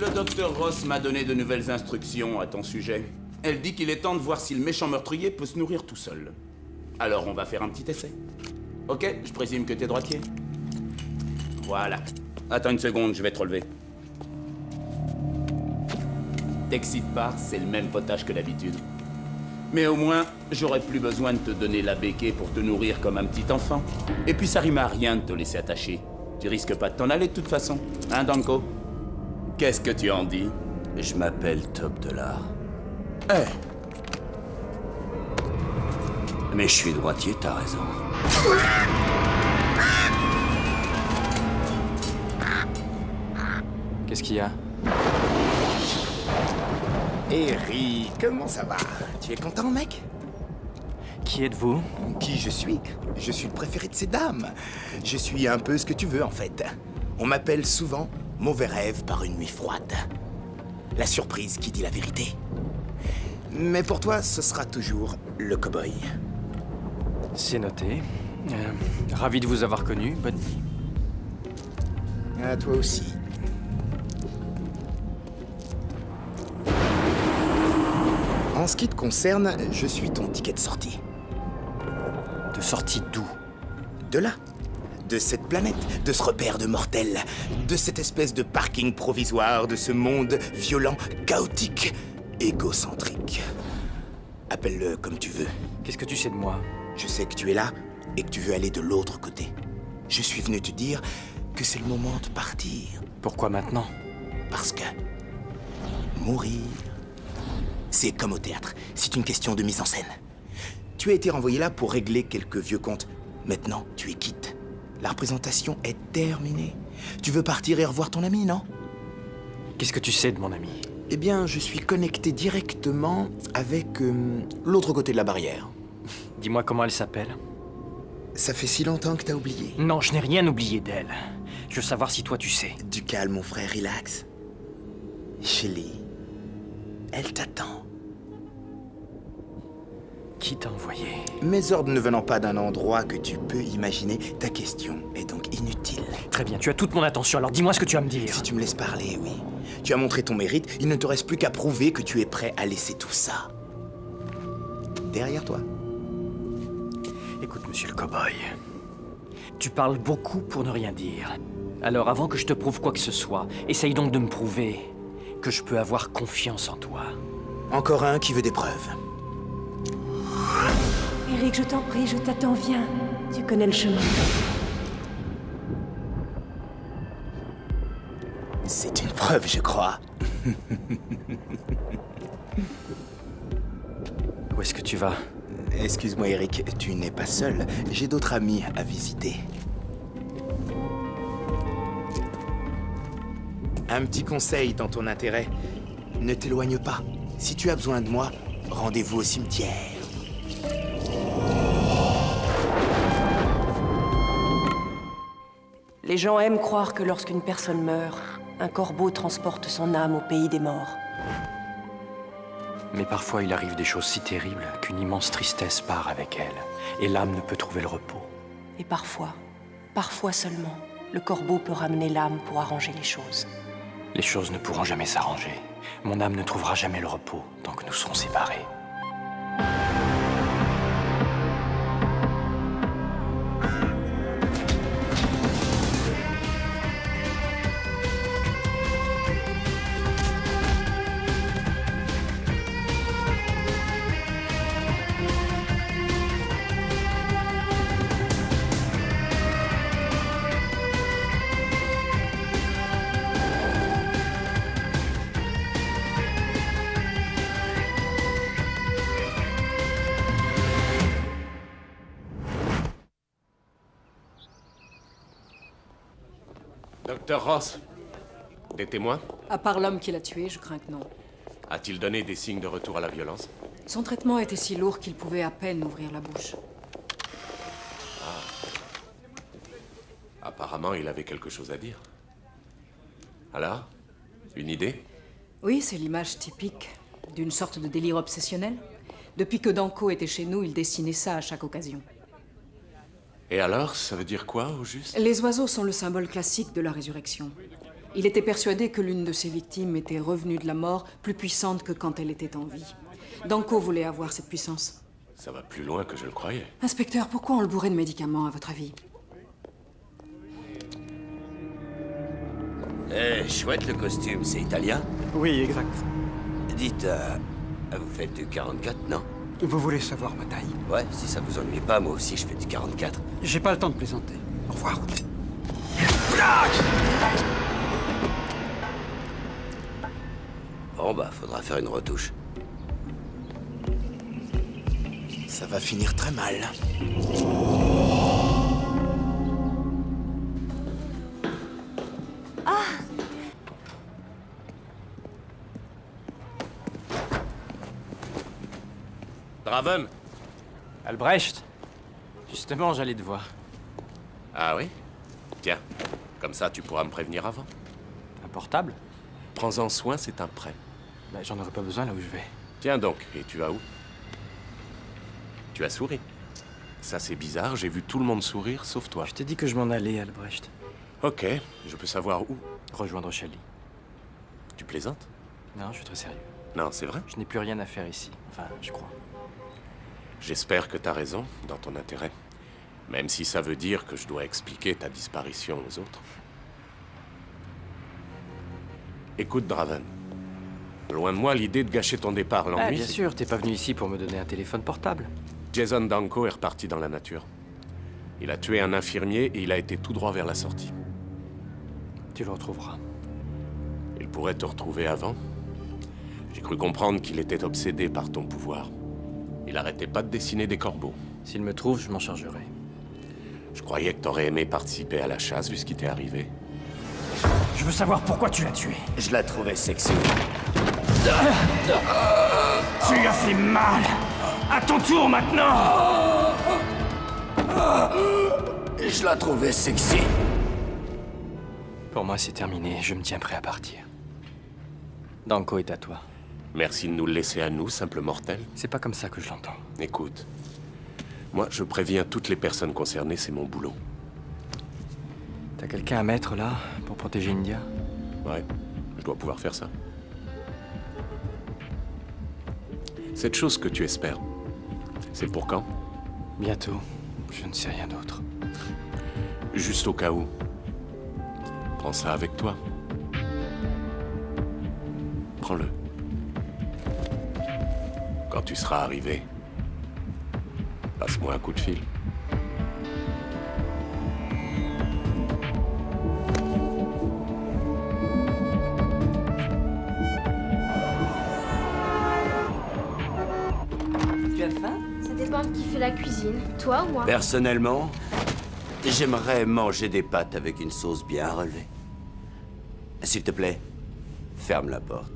Le docteur Ross m'a donné de nouvelles instructions à ton sujet. Elle dit qu'il est temps de voir si le méchant meurtrier peut se nourrir tout seul. Alors on va faire un petit essai. Ok, je présume que t'es droitier. Voilà. Attends une seconde, je vais te relever. T'excite pas, c'est le même potage que d'habitude. Mais au moins, j'aurais plus besoin de te donner la béquée pour te nourrir comme un petit enfant. Et puis ça rime à rien de te laisser attacher. Tu risques pas de t'en aller de toute façon. Hein, Danko? Qu'est-ce que tu en dis? Je m'appelle Top Dollar. Eh, Mais je suis droitier, t'as raison. Qu'est-ce qu'il y a? Eric, comment ça va? Tu es content, mec? Qui êtes-vous? Qui je suis? Je suis le préféré de ces dames. Je suis un peu ce que tu veux, en fait. On m'appelle souvent Mauvais rêve par une nuit froide. La surprise qui dit la vérité. Mais pour toi, ce sera toujours le cow-boy. C'est noté. Ravi de vous avoir connu. Bonne nuit. À toi aussi. En ce qui te concerne, je suis ton ticket de sortie. De sortie d'où? De là. De cette planète, de ce repère de mortels, de cette espèce de parking provisoire, de ce monde violent, chaotique, égocentrique. Appelle-le comme tu veux. Qu'est-ce que tu sais de moi? Je sais que tu es là et que tu veux aller de l'autre côté. Je suis venu te dire que c'est le moment de partir. Pourquoi maintenant? Parce que mourir, c'est comme au théâtre. C'est une question de mise en scène. Tu as été renvoyé là pour régler quelques vieux comptes. Maintenant, tu es quitte. La représentation est terminée. Tu veux partir et revoir ton ami, non? Qu'est-ce que tu sais de mon ami? Eh bien, je suis connecté directement avec l'autre côté de la barrière. Dis-moi comment elle s'appelle. Ça fait si longtemps que t'as oublié. Non, je n'ai rien oublié d'elle. Je veux savoir si toi tu sais. Du calme, mon frère, relax. Shelly, elle t'attend. Qui t'a envoyé? Mes ordres ne venant pas d'un endroit que tu peux imaginer, ta question est donc inutile. Très bien, tu as toute mon attention, alors dis-moi ce que tu vas me dire. Si tu me laisses parler, oui. Tu as montré ton mérite, il ne te reste plus qu'à prouver que tu es prêt à laisser tout ça derrière toi. Écoute, monsieur le cow-boy. Tu parles beaucoup pour ne rien dire. Alors, avant que je te prouve quoi que ce soit, essaye donc de me prouver que je peux avoir confiance en toi. Encore un qui veut des preuves. Eric, je t'en prie, je t'attends, viens. Tu connais le chemin. C'est une preuve, je crois. Où est-ce que tu vas? Excuse-moi, Eric, tu n'es pas seul. J'ai d'autres amis à visiter. Un petit conseil dans ton intérêt. Ne t'éloigne pas. Si tu as besoin de moi, rendez-vous au cimetière. Les gens aiment croire que lorsqu'une personne meurt, un corbeau transporte son âme au pays des morts. Mais parfois, il arrive des choses si terribles qu'une immense tristesse part avec elle, et l'âme ne peut trouver le repos. Et parfois seulement, le corbeau peut ramener l'âme pour arranger les choses. Les choses ne pourront jamais s'arranger. Mon âme ne trouvera jamais le repos tant que nous serons séparés. Docteur Ross, des témoins? À part l'homme qui l'a tué, je crains que non. A-t-il donné des signes de retour à la violence? Son traitement était si lourd qu'il pouvait à peine ouvrir la bouche. Apparemment, il avait quelque chose à dire. Alors? Une idée? Oui, c'est l'image typique d'une sorte de délire obsessionnel. Depuis que Danko était chez nous, il dessinait ça à chaque occasion. Et alors, ça veut dire quoi, au juste? Les oiseaux sont le symbole classique de la résurrection. Il était persuadé que l'une de ses victimes était revenue de la mort plus puissante que quand elle était en vie. Danko voulait avoir cette puissance. Ça va plus loin que je le croyais. Inspecteur, pourquoi on le bourrait de médicaments, à votre avis? Eh, chouette le costume, c'est italien? Oui, exact. Dites, vous faites du 44, non? Vous voulez savoir ma taille? Ouais, si ça vous ennuie pas, moi aussi je fais du 44. J'ai pas le temps de plaisanter. Au revoir. Bon bah, faudra faire une retouche. Ça va finir très mal. Draven! Albrecht, justement, j'allais te voir. Ah oui? Tiens, comme ça tu pourras me prévenir avant. Un portable? Prends-en soin, c'est un prêt. Bah, j'en aurais pas besoin là où je vais. Tiens donc, et tu vas où? Tu as souri. Ça c'est bizarre, j'ai vu tout le monde sourire, sauf toi. Je t'ai dit que je m'en allais, Albrecht. Ok, je peux savoir où? Rejoindre Shelly. Tu plaisantes? Non, je suis très sérieux. Non, c'est vrai. Je n'ai plus rien à faire ici. Enfin, je crois. J'espère que t'as raison, dans ton intérêt. Même si ça veut dire que je dois expliquer ta disparition aux autres. Écoute, Draven. Loin de moi l'idée de gâcher ton départ. Ah, L'ennui, bien c'est sûr, t'es pas venu ici pour me donner un téléphone portable. que Jason Danko est reparti dans la nature. Il a tué un infirmier et il a été tout droit vers la sortie. Tu le retrouveras. Il pourrait te retrouver avant. J'ai cru comprendre qu'il était obsédé par ton pouvoir. Il arrêtait pas de dessiner des corbeaux. S'il me trouve, je m'en chargerai. Je croyais que t'aurais aimé participer à la chasse vu ce qui t'est arrivé. Je veux savoir pourquoi tu l'as tué. Je la trouvais sexy. Tu lui as fait mal. À ton tour maintenant. Je la trouvais sexy. Pour moi, c'est terminé. Je me tiens prêt à partir. Danko est à toi. Merci de nous le laisser à nous, simple mortel. C'est pas comme ça que je l'entends. Écoute, moi je préviens toutes les personnes concernées, c'est mon boulot. T'as quelqu'un à mettre là pour protéger India? Ouais, je dois pouvoir faire ça. Cette chose que tu espères, c'est pour quand? Bientôt. Je ne sais rien d'autre. Juste au cas où. Prends ça avec toi. Prends-le. Quand tu seras arrivé, passe-moi un coup de fil. Tu as faim? Ça dépend de qui fait la cuisine, toi ou moi. Personnellement, j'aimerais manger des pâtes avec une sauce bien relevée. S'il te plaît, ferme la porte.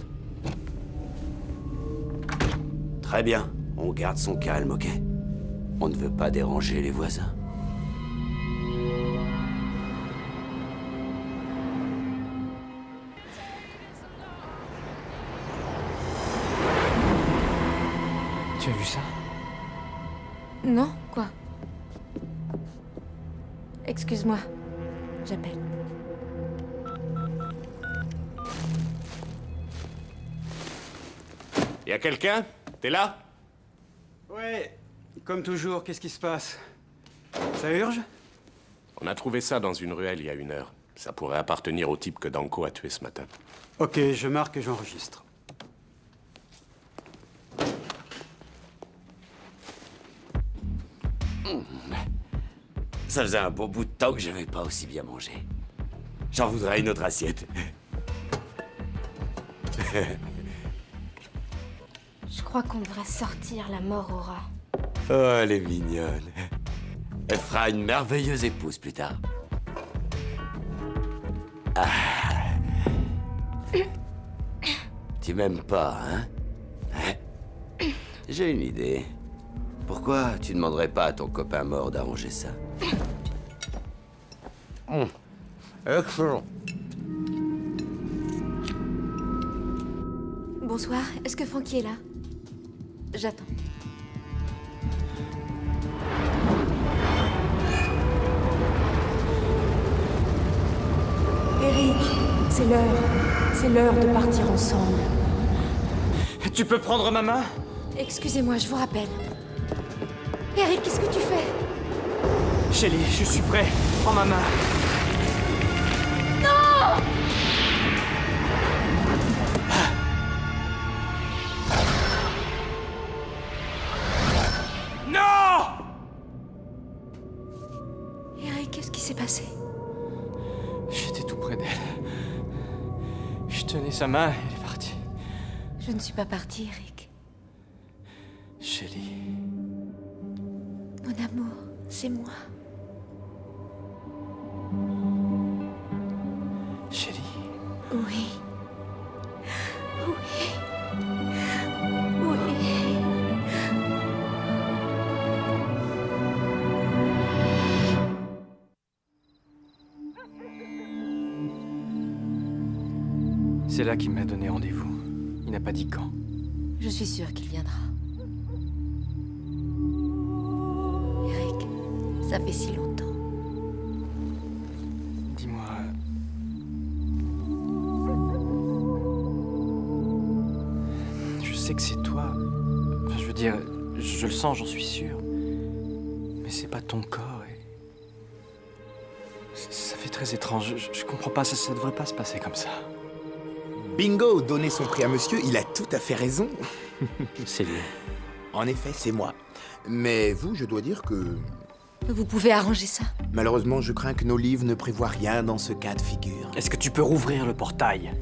Très bien, on garde son calme, ok? On ne veut pas déranger les voisins. Tu as vu ça? Non, quoi? Excuse-moi, j'appelle. Y a quelqu'un? T'es là? Ouais, comme toujours, qu'est-ce qui se passe? Ça urge? On a trouvé ça dans une ruelle il y a 1 heure. Ça pourrait appartenir au type que Danko a tué ce matin. Ok, je marque et j'enregistre. Ça faisait un bon bout de temps que j'avais pas aussi bien mangé. J'en voudrais une autre assiette. Je crois qu'on devrait sortir la mort au rat. Oh, elle est mignonne. Elle fera une merveilleuse épouse plus tard. Ah. Tu m'aimes pas, hein? J'ai une idée. Pourquoi tu demanderais pas à ton copain mort d'arranger ça? Excellent. Bonsoir, est-ce que Francky est là? J'attends. Eric, C'est l'heure. C'est l'heure de partir ensemble. Tu peux prendre ma main? Excusez-moi, je vous rappelle. Eric, qu'est-ce que tu fais? Shelly, je suis prêt. Prends ma main. Eric, qu'est-ce qui s'est passé? J'étais tout près d'elle. Je tenais sa main et elle est partie. Je ne suis pas partie, Eric. Shelly. Mon amour, c'est moi. Shelly. Oui. Oui. Oui. C'est là qu'il m'a donné rendez-vous. Il n'a pas dit quand. Je suis sûre qu'il viendra. Eric, ça fait si longtemps. Dis-moi... Je sais que c'est toi. Enfin, je veux dire, je le sens, j'en suis sûr. Mais c'est pas ton corps et... Ça fait très étrange. Je comprends pas, ça devrait pas se passer comme ça. Bingo, donner son prix à monsieur, il a tout à fait raison. C'est lui. En effet, c'est moi. Mais vous, je dois dire que... Vous pouvez arranger ça? Malheureusement, je crains que nos livres ne prévoient rien dans ce cas de figure. Est-ce que tu peux rouvrir le portail?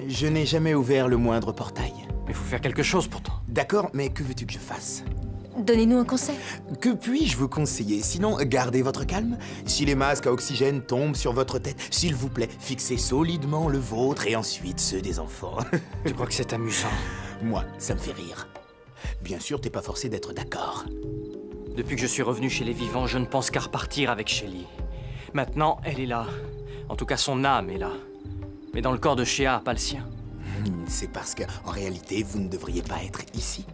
Je n'ai jamais ouvert le moindre portail. Mais faut faire quelque chose pourtant. D'accord, mais que veux-tu que je fasse? Donnez-nous un conseil. Que puis-je vous conseiller? Sinon, gardez votre calme. Si les masques à oxygène tombent sur votre tête, s'il vous plaît, fixez solidement le vôtre et ensuite ceux des enfants. Tu crois que c'est amusant? Moi, ça me fait rire. Bien sûr, t'es pas forcé d'être d'accord. Depuis que je suis revenu chez les vivants, je ne pense qu'à repartir avec Shelly. Maintenant, elle est là. En tout cas, son âme est là. Mais dans le corps de Shea, pas le sien. C'est parce que, en réalité, vous ne devriez pas être ici.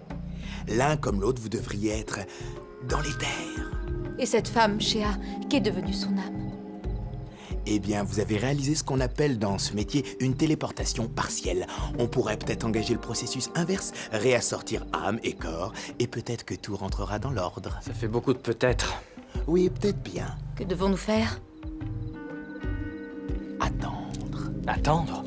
L'un comme l'autre, vous devriez être dans les terres. Et cette femme, Shea, qu'est devenue son âme? Eh bien, vous avez réalisé ce qu'on appelle dans ce métier une téléportation partielle. On pourrait peut-être engager le processus inverse, réassortir âme et corps, et peut-être que tout rentrera dans l'ordre. Ça fait beaucoup de peut-être. Oui, peut-être bien. Que devons-nous faire? Attendre. Attendre?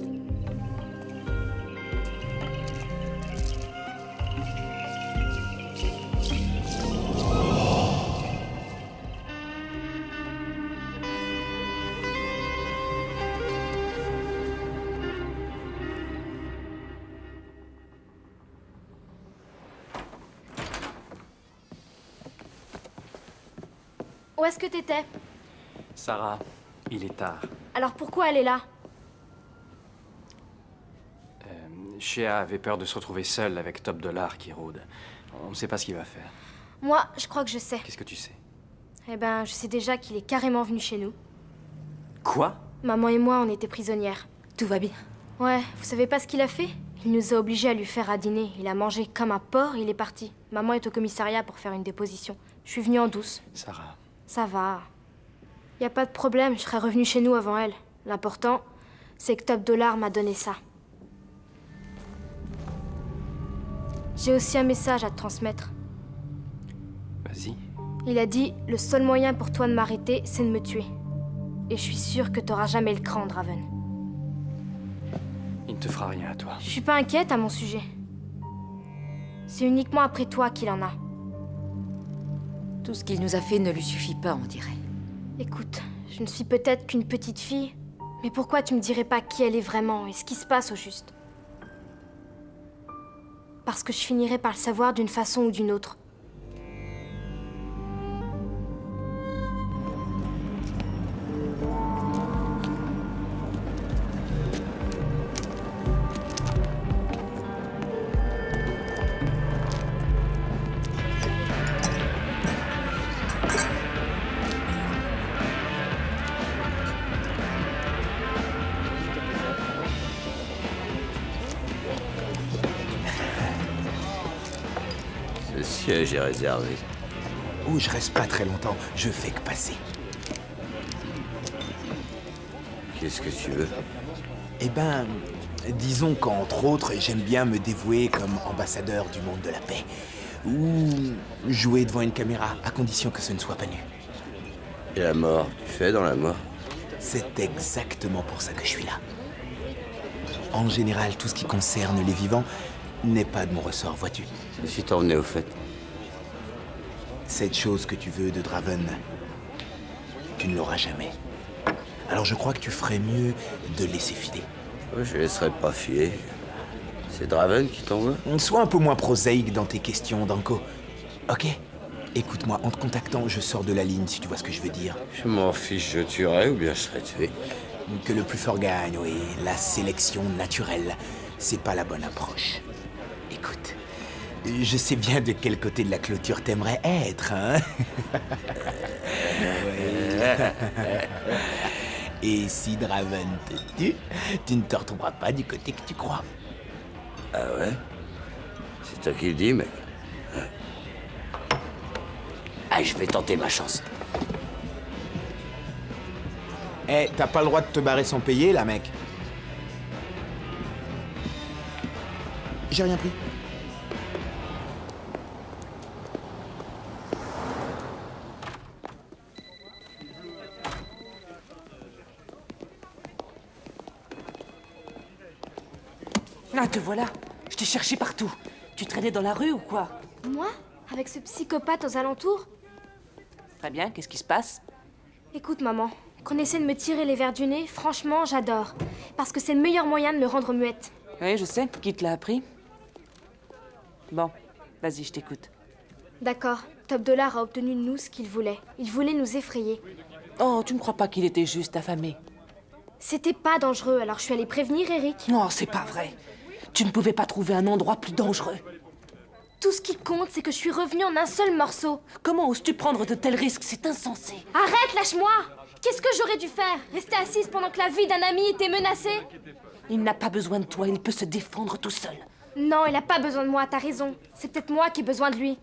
Où est-ce que t'étais? Sarah, il est tard. Alors pourquoi elle est là? Shea avait peur de se retrouver seule avec Top Dollar qui rôde. On ne sait pas ce qu'il va faire. Moi, je crois que je sais. Qu'est-ce que tu sais? Eh ben, je sais déjà qu'il est carrément venu chez nous. Quoi? Maman et moi, on était prisonnières. Tout va bien. Ouais, vous savez pas ce qu'il a fait? Il nous a obligés à lui faire à dîner. Il a mangé comme un porc et il est parti. Maman est au commissariat pour faire une déposition. Je suis venue en douce. Sarah. Ça va. Y a pas de problème, je serais revenue chez nous avant elle. L'important, c'est que Top Dollar m'a donné ça. J'ai aussi un message à te transmettre. Vas-y. Il a dit « Le seul moyen pour toi de m'arrêter, c'est de me tuer. » Et je suis sûre que t'auras jamais le cran, Draven. Il ne te fera rien à toi. Je suis pas inquiète à mon sujet. C'est uniquement après toi qu'il en a. Tout ce qu'il nous a fait ne lui suffit pas, on dirait. Écoute, je ne suis peut-être qu'une petite fille, mais pourquoi tu me dirais pas qui elle est vraiment et ce qui se passe au juste? Parce que je finirai par le savoir d'une façon ou d'une autre. Ce siège est réservé. Oh, je reste pas très longtemps, je fais que passer. Qu'est-ce que tu veux? Eh ben, disons qu'entre autres, j'aime bien me dévouer comme ambassadeur du monde de la paix. Ou jouer devant une caméra, à condition que ce ne soit pas nu. Et la mort, tu fais dans la mort? C'est exactement pour ça que je suis là. En général, tout ce qui concerne les vivants n'est pas de mon ressort, vois-tu. Et si t'en venais au fait? Cette chose que tu veux de Draven, tu ne l'auras jamais. Alors je crois que tu ferais mieux de laisser filer. Je laisserai pas filer. C'est Draven qui t'envoie? Sois un peu moins prosaïque dans tes questions, Danko. Ok? Écoute-moi, en te contactant, je sors de la ligne, si tu vois ce que je veux dire. Je m'en fiche, je tuerai ou bien je serai tué. Que le plus fort gagne, oui. La sélection naturelle, c'est pas la bonne approche. Écoute, je sais bien de quel côté de la clôture t'aimerais être, hein? Et si Draven te tue, tu ne te retrouveras pas du côté que tu crois. Ah ouais? C'est toi qui le dis, mec. Ah, je vais tenter ma chance. Eh, t'as pas le droit de te barrer sans payer, là, mec. J'ai rien pris. Ah, te voilà. Je t'ai cherché partout. Tu traînais dans la rue ou quoi? Moi? Avec ce psychopathe aux alentours? Très bien, qu'est-ce qui se passe? Écoute, maman, qu'on essaie de me tirer les vers du nez, franchement, j'adore. Parce que c'est le meilleur moyen de me rendre muette. Oui, je sais. Qui te l'a appris? Bon, vas-y, je t'écoute. D'accord, Top Dollar a obtenu de nous ce qu'il voulait. Il voulait nous effrayer. Oh, tu ne crois pas qu'il était juste affamé? C'était pas dangereux, alors je suis allée prévenir Eric. Non, c'est pas vrai. Tu ne pouvais pas trouver un endroit plus dangereux. Tout ce qui compte, c'est que je suis revenue en un seul morceau. Comment oses-tu prendre de tels risques? C'est insensé. Arrête, lâche-moi! Qu'est-ce que j'aurais dû faire? Rester assise pendant que la vie d'un ami était menacée? Il n'a pas besoin de toi, il peut se défendre tout seul. Non, il a pas besoin de moi, t'as raison. C'est peut-être moi qui ai besoin de lui.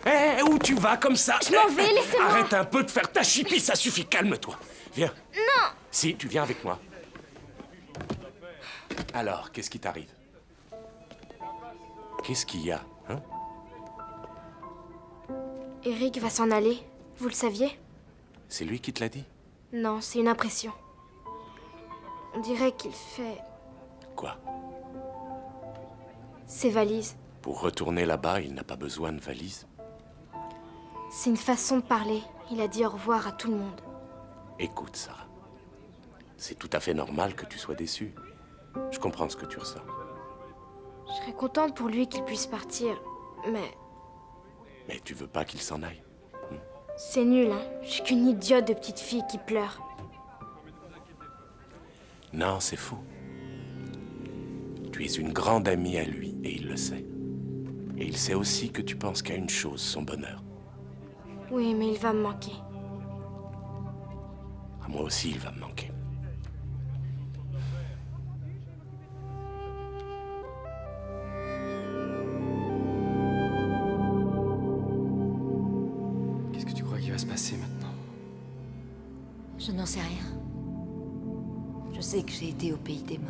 Hé, où tu vas comme ça? Je m'en vais, laissez-moi. Arrête un peu de faire ta chipie, ça suffit, calme-toi. Viens. Non! Si, tu viens avec moi. Alors, qu'est-ce qui t'arrive? Qu'est-ce qu'il y a, hein? Eric va s'en aller. Vous le saviez? C'est lui qui te l'a dit? Non, c'est une impression. On dirait qu'il fait Quoi? ses valises. Pour retourner là-bas, il n'a pas besoin de valise. C'est une façon de parler. Il a dit au revoir à tout le monde. Écoute, Sarah. C'est tout à fait normal que tu sois déçue. Je comprends ce que tu ressens. Je serais contente pour lui qu'il puisse partir, mais Mais tu veux pas qu'il s'en aille? c'est nul, hein. Je suis qu'une idiote de petite fille qui pleure. Non, c'est faux. Tu es une grande amie à lui, et il le sait. Et il sait aussi que tu penses qu'à une chose, son bonheur. Oui, mais il va me manquer. À moi aussi, il va me manquer. Qu'est-ce que tu crois qu'il va se passer maintenant? Je n'en sais rien. Je sais que j'ai été au pays des morts.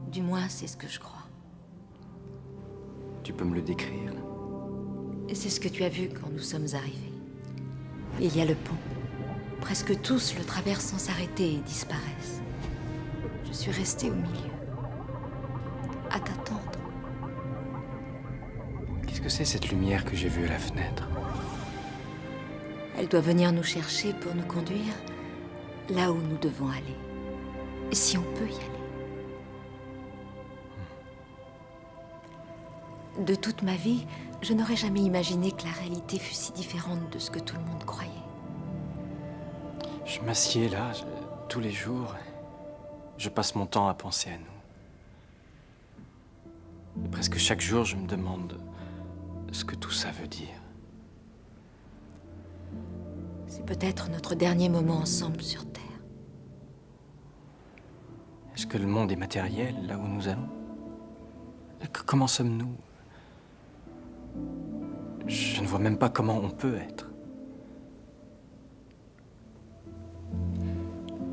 Du moins, c'est ce que je crois. Tu peux me le décrire? Et c'est ce que tu as vu quand nous sommes arrivés. Il y a le pont. Presque tous le traversent sans s'arrêter et disparaissent. Je suis restée au milieu, à t'attendre. Qu'est-ce que c'est cette lumière que j'ai vue à la fenêtre? Elle doit venir nous chercher pour nous conduire là où nous devons aller. Si on peut y aller. De toute ma vie, je n'aurais jamais imaginé que la réalité fût si différente de ce que tout le monde croyait. Je m'assieds là, tous les jours. Je passe mon temps à penser à nous. Et presque chaque jour, je me demande ce que tout ça veut dire. C'est peut-être notre dernier moment ensemble sur Terre. Est-ce que le monde est matériel, là où nous allons? Comment sommes-nous? Je ne vois même pas comment on peut être.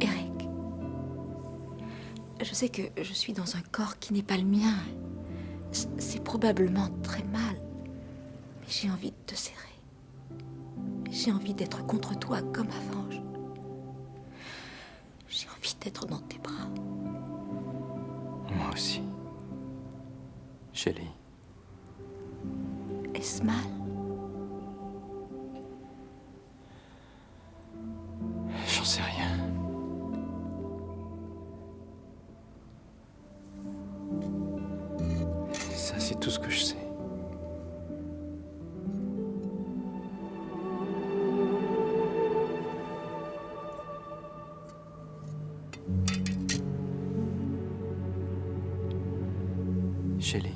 Eric, sais que je suis dans un corps qui n'est pas le mien. C'est probablement très mal. Mais j'ai envie de te serrer. J'ai envie d'être contre toi comme avant. J'ai envie d'être dans tes bras. Moi aussi. Shelley. Est-ce mal? J'en sais rien. Ça, c'est tout ce que je sais. Shelley.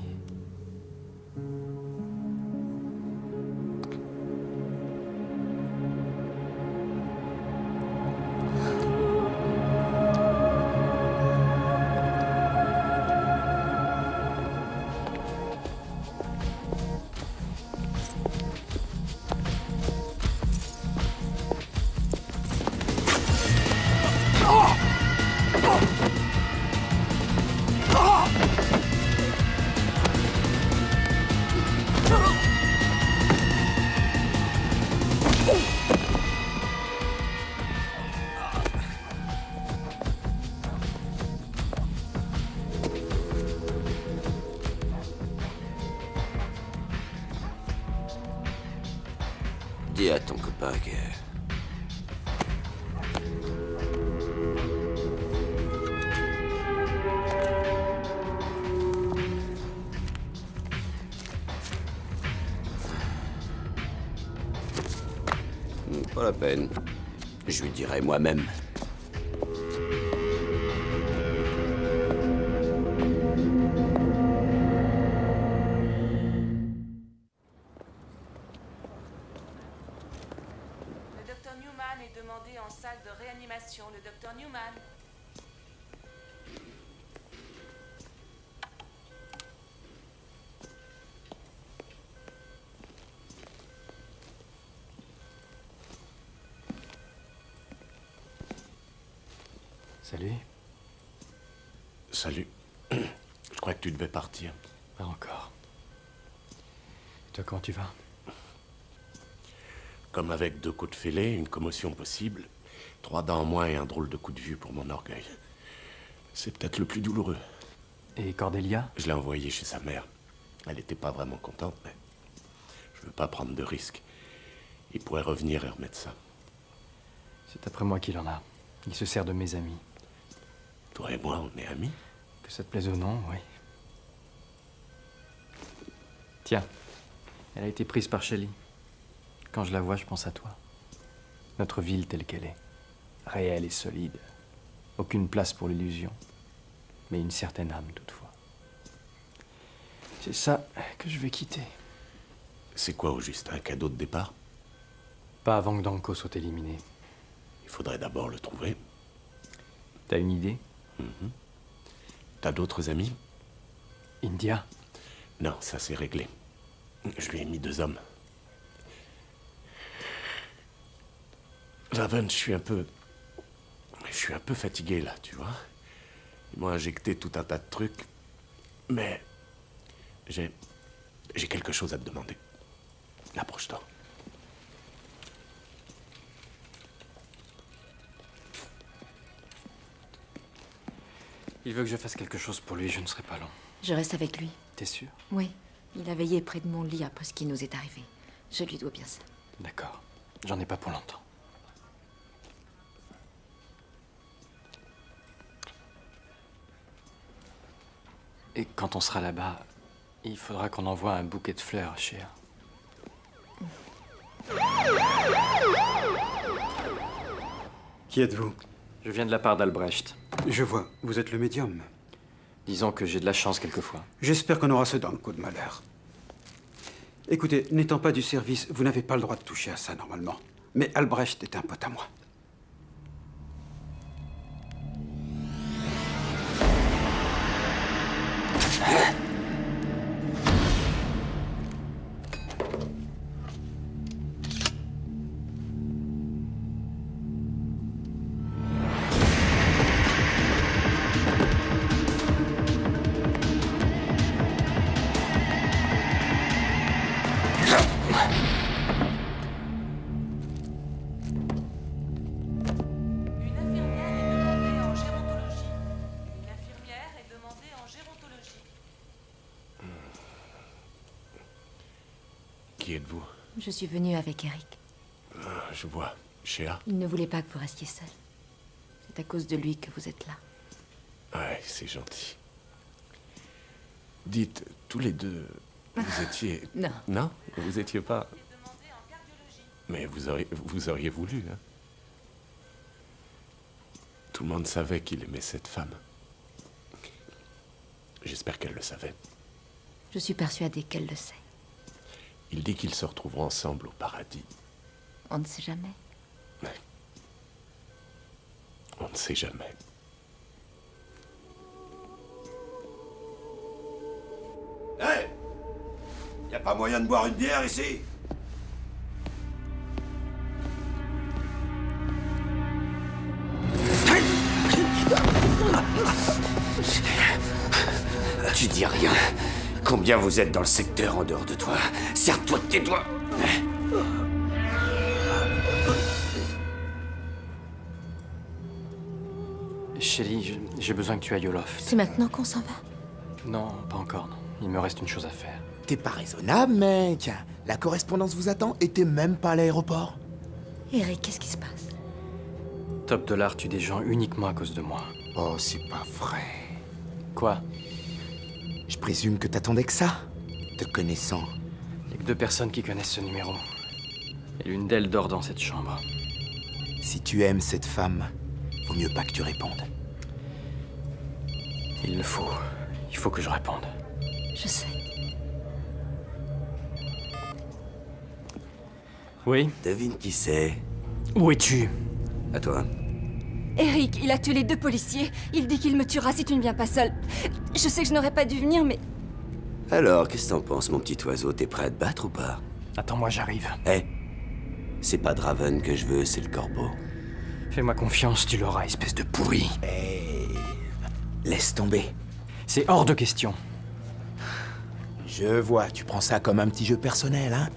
Dis à ton copain que... Pas la peine. Je lui dirai moi-même. Le docteur Newman est demandé en salle de réanimation. Le docteur Newman. Salut. Salut. Je crois que tu devais partir. Pas encore. Et toi, comment tu vas? Comme avec 2 coups de fêlée, une commotion possible, 3 dents en moins et un drôle de coup de vue pour mon orgueil. C'est peut-être le plus douloureux. Et Cordelia? Je l'ai envoyée chez sa mère. Elle n'était pas vraiment contente, mais je veux pas prendre de risques. Il pourrait revenir et remettre ça. C'est après moi qu'il en a. Il se sert de mes amis. Toi et moi, on est amis. Que ça te plaise ou non, oui. Tiens, elle a été prise par Shelley. Quand je la vois, je pense à toi. Notre ville telle qu'elle est. Réelle et solide. Aucune place pour l'illusion. Mais une certaine âme, toutefois. C'est ça que je vais quitter. C'est quoi, au juste, un cadeau de départ? Pas avant que Danko soit éliminé. Il faudrait d'abord le trouver. T'as une idée? T'as d'autres amis? India? Non, ça c'est réglé. Je lui ai mis 2 hommes. Raven, je suis un peu fatigué là, tu vois. Ils m'ont injecté tout un tas de trucs. Mais j'ai quelque chose à te demander. Approche-toi. Il veut que je fasse quelque chose pour lui, je ne serai pas long. Je reste avec lui. T'es sûr? Oui. Il a veillé près de mon lit après ce qui nous est arrivé. Je lui dois bien ça. D'accord. J'en ai pas pour longtemps. Et quand on sera là-bas, il faudra qu'on envoie un bouquet de fleurs, cher. Qui êtes-vous? Je viens de la part d'Albrecht. Je vois, vous êtes le médium. Disons que j'ai de la chance quelquefois. J'espère qu'on aura ce Danko de malheur. Écoutez, n'étant pas du service, vous n'avez pas le droit de toucher à ça normalement. Mais Albrecht est un pote à moi. Qui êtes-vous? Je suis venue avec Eric. Ah, je vois. Shea? Il ne voulait pas que vous restiez seul. C'est à cause de lui que vous êtes là. Ouais, c'est gentil. Dites, tous les deux, vous étiez... Non. Non? Vous étiez pas... Mais vous auriez voulu, hein? Tout le monde savait qu'il aimait cette femme. J'espère qu'elle le savait. Je suis persuadée qu'elle le sait. Il dit qu'ils se retrouveront ensemble au paradis. On ne sait jamais. Ouais. On ne sait jamais. Hé! Y a pas moyen de boire une bière ici? Tu dis rien. Combien vous êtes dans le secteur en dehors de toi? Serre-toi de tes doigts. Shelly, j'ai besoin que tu ailles au loft. C'est maintenant qu'on s'en va? Non, pas encore, non. Il me reste une chose à faire. T'es pas raisonnable, mec. La correspondance vous attend et t'es même pas à l'aéroport. Eric, qu'est-ce qui se passe? Top Dollar tue des gens uniquement à cause de moi. Oh, c'est pas vrai. Quoi? Je présume que t'attendais que ça, te connaissant. Il n'y a que 2 personnes qui connaissent ce numéro. Et l'une d'elles dort dans cette chambre. Si tu aimes cette femme, vaut mieux pas que tu répondes. Il le faut. Il faut que je réponde. Je sais. Oui? Devine qui c'est. Où es-tu? À toi. Eric, il a tué les 2 policiers. Il dit qu'il me tuera si tu ne viens pas seul. Je sais que je n'aurais pas dû venir, mais... Alors, qu'est-ce que t'en penses, mon petit oiseau? T'es prêt à te battre ou pas? Attends-moi, j'arrive. Hé, c'est pas Draven que je veux, c'est le corbeau. Fais-moi confiance, tu l'auras, espèce de pourri. Laisse tomber. C'est hors de question. Je vois, tu prends ça comme un petit jeu personnel, hein?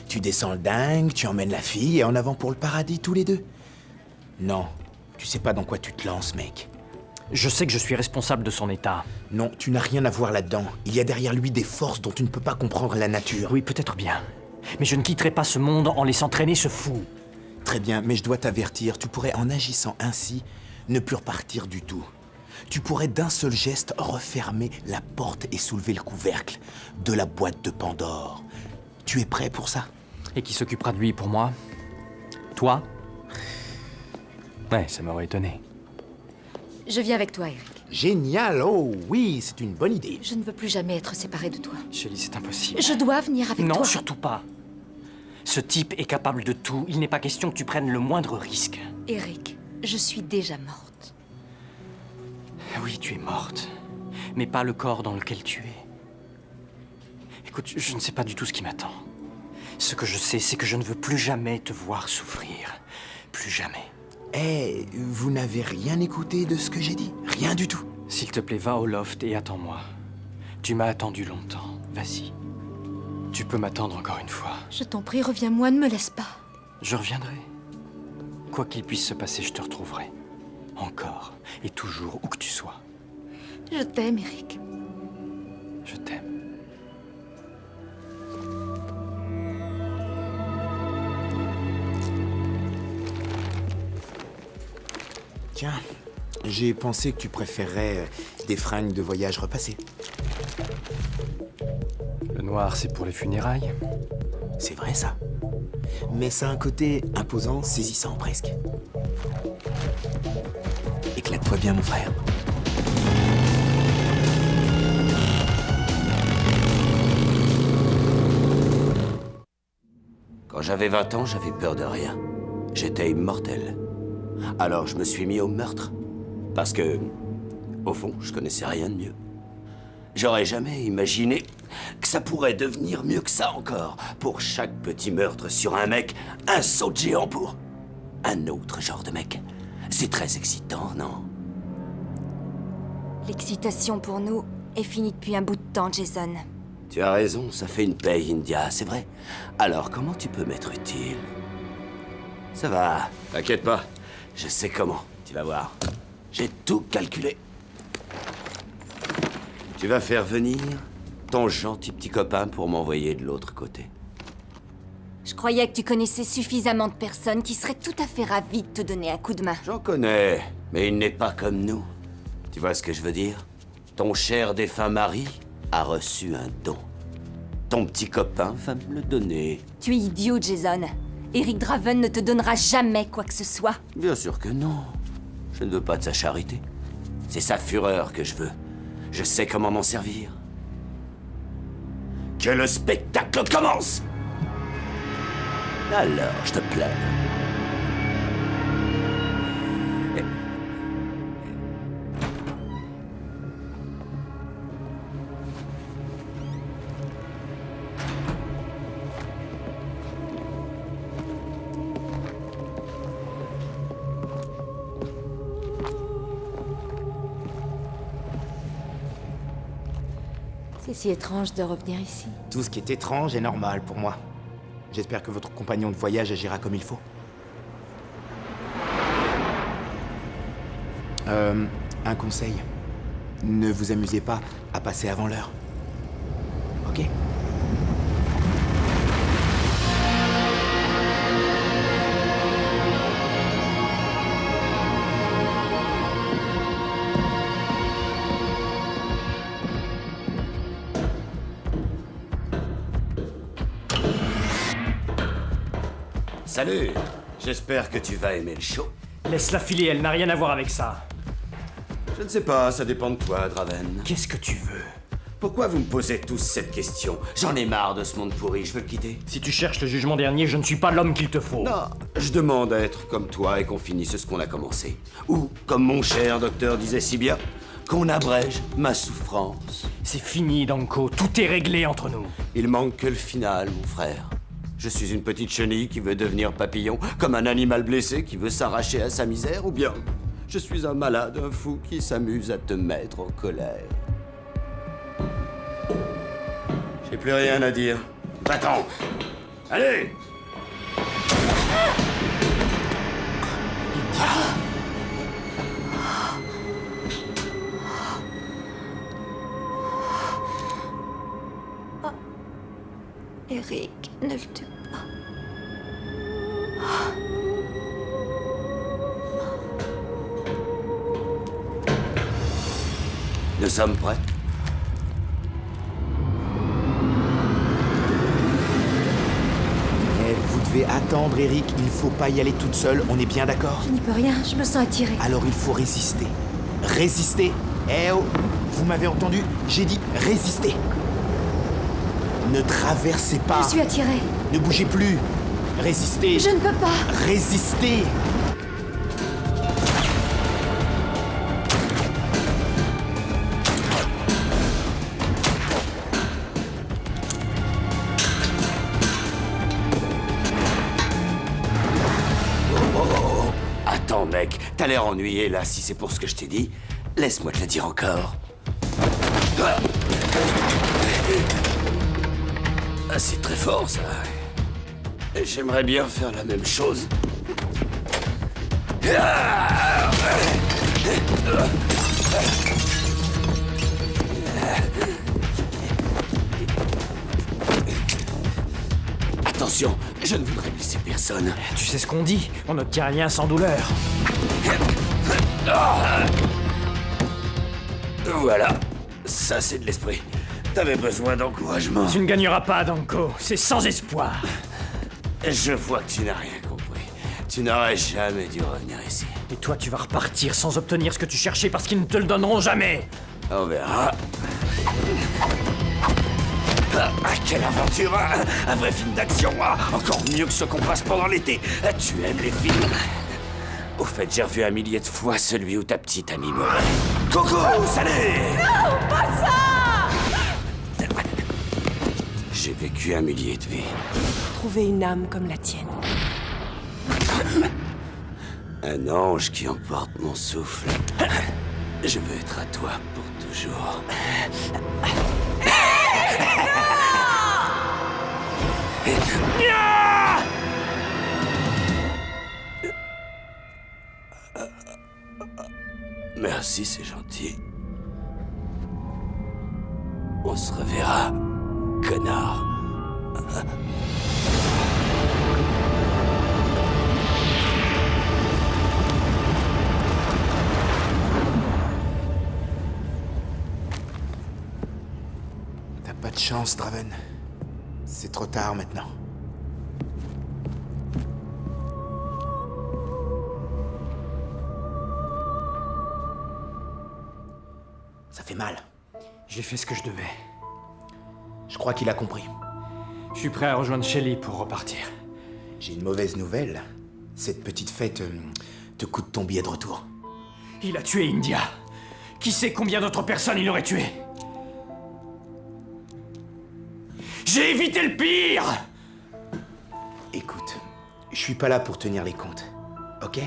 Tu descends le dingue, tu emmènes la fille et en avant pour le paradis tous les deux. Non, tu sais pas dans quoi tu te lances, mec. Je sais que je suis responsable de son état. Non, tu n'as rien à voir là-dedans. Il y a derrière lui des forces dont tu ne peux pas comprendre la nature. Oui, peut-être bien. Mais je ne quitterai pas ce monde en laissant traîner ce fou. Très bien, mais je dois t'avertir, tu pourrais, en agissant ainsi, ne plus repartir du tout. Tu pourrais d'un seul geste refermer la porte et soulever le couvercle de la boîte de Pandore. Tu es prêt pour ça? Et qui s'occupera de lui pour moi? Toi? Ouais, ça m'aurait étonné. Je viens avec toi, Eric. Génial, oh oui, c'est une bonne idée. Je ne veux plus jamais être séparée de toi. Shelly, c'est impossible. Je dois venir avec toi. Non, surtout pas. Ce type est capable de tout. Il n'est pas question que tu prennes le moindre risque. Eric, je suis déjà morte. Oui, tu es morte. Mais pas le corps dans lequel tu es. Écoute, je ne sais pas du tout ce qui m'attend. Ce que je sais, c'est que je ne veux plus jamais te voir souffrir. Plus jamais. Eh, vous n'avez rien écouté de ce que j'ai dit? Rien du tout. S'il te plaît, va au loft et attends-moi. Tu m'as attendu longtemps. Vas-y. Tu peux m'attendre encore une fois. Je t'en prie, reviens-moi, ne me laisse pas. Je reviendrai. Quoi qu'il puisse se passer, je te retrouverai. Encore et toujours, où que tu sois. Je t'aime, Eric. Je t'aime. Tiens, j'ai pensé que tu préférerais des fringues de voyage repassées. Le noir, c'est pour les funérailles. C'est vrai, ça. Mais ça a un côté imposant, saisissant presque. Éclate-toi bien, mon frère. Quand j'avais 20 ans, j'avais peur de rien. J'étais immortel. Alors je me suis mis au meurtre. Parce que, au fond, je connaissais rien de mieux. J'aurais jamais imaginé que ça pourrait devenir mieux que ça encore. Pour chaque petit meurtre sur un mec, un saut de géant pour un autre genre de mec. C'est très excitant, non? L'excitation pour nous est finie depuis un bout de temps, Jason. Tu as raison, ça fait une paye, India, c'est vrai. Alors, comment tu peux m'être utile? Ça va, t'inquiète pas. Je sais comment, tu vas voir. J'ai tout calculé. Tu vas faire venir ton gentil petit copain pour m'envoyer de l'autre côté. Je croyais que tu connaissais suffisamment de personnes qui seraient tout à fait ravies de te donner un coup de main. J'en connais, mais il n'est pas comme nous. Tu vois ce que je veux dire? Ton cher défunt mari a reçu un don. Ton petit copain va me le donner. Tu es idiot, Jason. Eric Draven ne te donnera jamais quoi que ce soit. Bien sûr que non. Je ne veux pas de sa charité. C'est sa fureur que je veux. Je sais comment m'en servir. Que le spectacle commence! Alors, je te plains. C'est si étrange de revenir ici. Tout ce qui est étrange est normal pour moi. J'espère que votre compagnon de voyage agira comme il faut. Un conseil. Ne vous amusez pas à passer avant l'heure. Ok? Salut! J'espère que tu vas aimer le show. Laisse-la filer, elle n'a rien à voir avec ça. Je ne sais pas, ça dépend de toi, Draven. Qu'est-ce que tu veux? Pourquoi vous me posez tous cette question? J'en ai marre de ce monde pourri, je veux le quitter. Si tu cherches le jugement dernier, je ne suis pas l'homme qu'il te faut. Non, je demande à être comme toi et qu'on finisse ce qu'on a commencé. Ou, comme mon cher docteur disait si bien, qu'on abrège ma souffrance. C'est fini, Danko, tout est réglé entre nous. Il manque que le final, mon frère. Je suis une petite chenille qui veut devenir papillon, comme un animal blessé qui veut s'arracher à sa misère, ou bien je suis un malade, un fou qui s'amuse à te mettre en colère. J'ai plus rien à dire. Va-t'en! Allez! Eric, ne le tue pas. Nous sommes prêts? Mais vous devez attendre, Eric. Il faut pas y aller toute seule, on est bien d'accord? Je n'y peux rien, je me sens attirée. Alors il faut résister. Résister? Eh oh! Vous m'avez entendu? J'ai dit résister. Ne traversez pas. Je suis attirée. Ne bougez plus. Résistez. Je ne peux pas. Résistez. Attends, mec, t'as l'air ennuyé là, si c'est pour ce que je t'ai dit. Laisse-moi te le dire encore. Ah, c'est très fort, ça. J'aimerais bien faire la même chose. Attention, je ne voudrais blesser personne. Tu sais ce qu'on dit, on n'obtient rien sans douleur. Voilà, ça c'est de l'esprit. T'avais besoin d'encouragement. Tu ne gagneras pas, Danko, c'est sans espoir. Je vois que tu n'as rien compris. Tu n'aurais jamais dû revenir ici. Et toi, tu vas repartir sans obtenir ce que tu cherchais parce qu'ils ne te le donneront jamais. On verra. Quelle aventure, hein? Un vrai film d'action, hein? Encore mieux que ce qu'on passe pendant l'été. Tu aimes les films? Au fait, j'ai revu 1 millier de fois celui où ta petite amie mourait. Coco, salut! Non, pas ça! J'ai vécu 1 millier de vies. Trouver une âme comme la tienne. Un ange qui emporte mon souffle. Je veux être à toi pour toujours. Merci, c'est gentil. On se reverra, connard. T'as pas de chance, Draven. C'est trop tard maintenant. Ça fait mal. J'ai fait ce que je devais. Je crois qu'il a compris. Je suis prêt à rejoindre Shelly pour repartir. J'ai une mauvaise nouvelle. Cette petite fête te coûte ton billet de retour. Il a tué India. Qui sait combien d'autres personnes il aurait tué? J'ai évité le pire! Écoute, je suis pas là pour tenir les comptes, ok?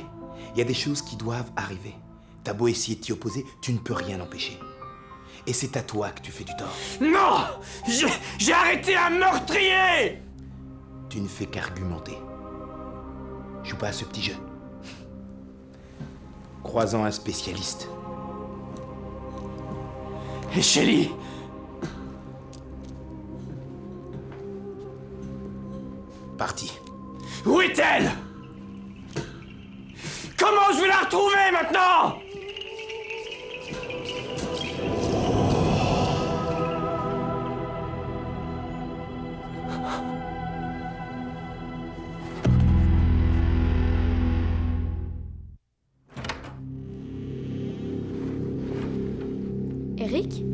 Il y a des choses qui doivent arriver. T'as beau essayer de t'y opposer, tu ne peux rien empêcher. Et c'est à toi que tu fais du tort. Non! J'ai arrêté un meurtrier! Tu ne fais qu'argumenter. Joue pas à ce petit jeu. Croisant un spécialiste. Et Shelly? Parti. Où est-elle? Comment je vais la retrouver maintenant? Eric?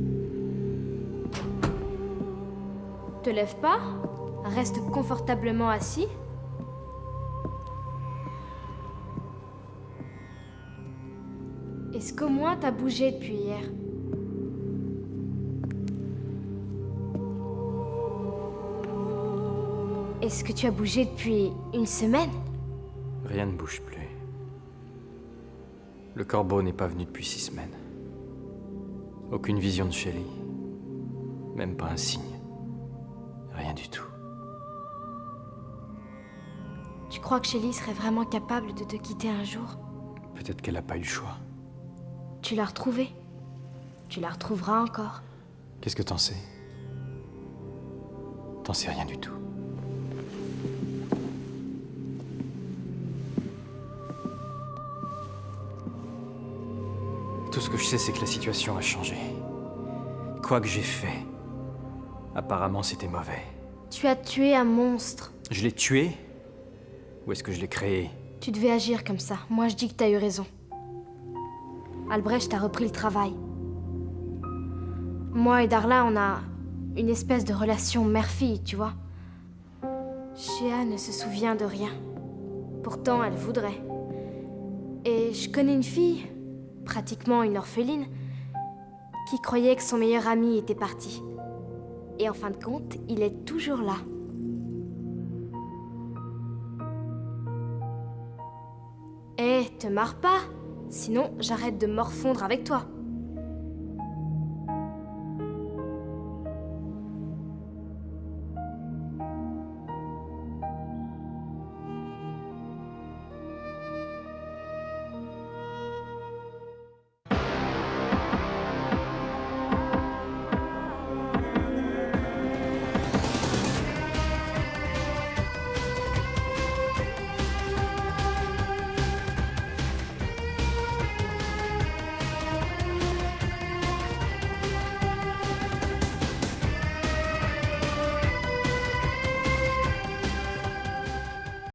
Te lève pas? Reste confortablement assis. Est-ce qu'au moins t'as bougé depuis hier? Est-ce que tu as bougé depuis une semaine? Rien ne bouge plus. Le corbeau n'est pas venu depuis 6 semaines. Aucune vision de Shelly. Même pas un signe. Rien du tout. Tu crois que Shelly serait vraiment capable de te quitter un jour? Peut-être qu'elle n'a pas eu le choix. Tu l'as retrouvée. Tu la retrouveras encore. Qu'est-ce que t'en sais? T'en sais rien du tout. Tout ce que je sais, c'est que la situation a changé. Quoi que j'ai fait, apparemment c'était mauvais. Tu as tué un monstre. Je l'ai tué? Ou est-ce que je l'ai créé? Tu devais agir comme ça. Moi, je dis que t'as eu raison. Albrecht a repris le travail. Moi et Darla, on a une espèce de relation mère-fille, tu vois. Shea ne se souvient de rien. Pourtant, elle voudrait. Et je connais une fille, pratiquement une orpheline, qui croyait que son meilleur ami était parti. Et en fin de compte, il est toujours là. Te marre pas, sinon j'arrête de morfondre avec toi.